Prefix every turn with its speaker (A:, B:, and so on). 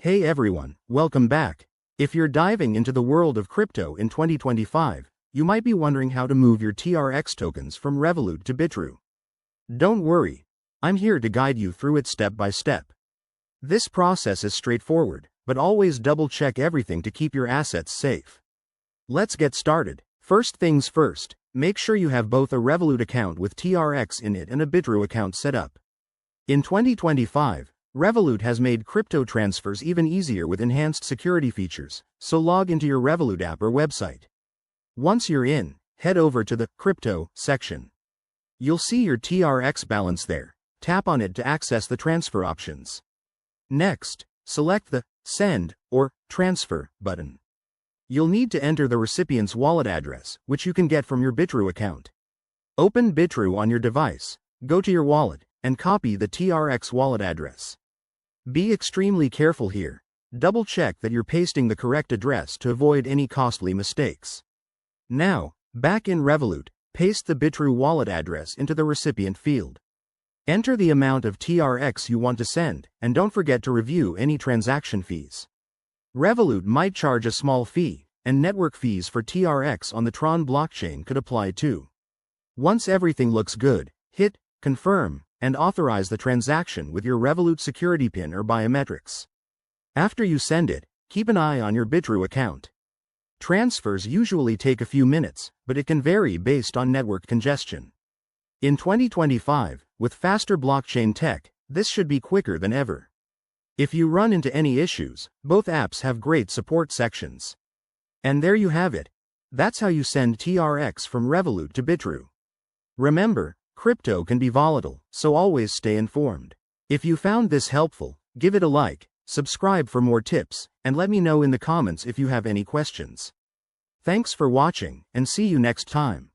A: Hey everyone, welcome back. If you're diving into the world of crypto in 2025, you might be wondering how to move your TRX tokens from Revolut to Bitrue. Don't worry, I'm here to guide you through it step by step. This process is straightforward, but always double check everything to keep your assets safe. Let's get started. First things first, make sure you have both a Revolut account with TRX in it and a Bitrue account set up. In 2025, Revolut has made crypto transfers even easier with enhanced security features, so log into your Revolut app or website. Once you're in, head over to the Crypto section. You'll see your TRX balance there. Tap on it to access the transfer options. Next, select the Send or Transfer button. You'll need to enter the recipient's wallet address, which you can get from your Bitrue account. Open Bitrue on your device, go to your wallet, and copy the TRX wallet address. Be extremely careful here. Double check that you're pasting the correct address to avoid any costly mistakes. Now, back in Revolut, paste the Bitrue wallet address into the recipient field. Enter the amount of TRX you want to send, and don't forget to review any transaction fees. Revolut might charge a small fee, and network fees for TRX on the Tron blockchain could apply too. Once everything looks good, hit Confirm and authorize the transaction with your Revolut security PIN or biometrics. After you send it, keep an eye on your Bitrue account. Transfers usually take a few minutes, but it can vary based on network congestion. In 2025, with faster blockchain tech, this should be quicker than ever. If you run into any issues, both apps have great support sections. And there you have it. That's how you send TRX from Revolut to Bitrue. Remember, crypto can be volatile, so always stay informed. If you found this helpful, give it a like, subscribe for more tips, and let me know in the comments if you have any questions. Thanks for watching, and see you next time.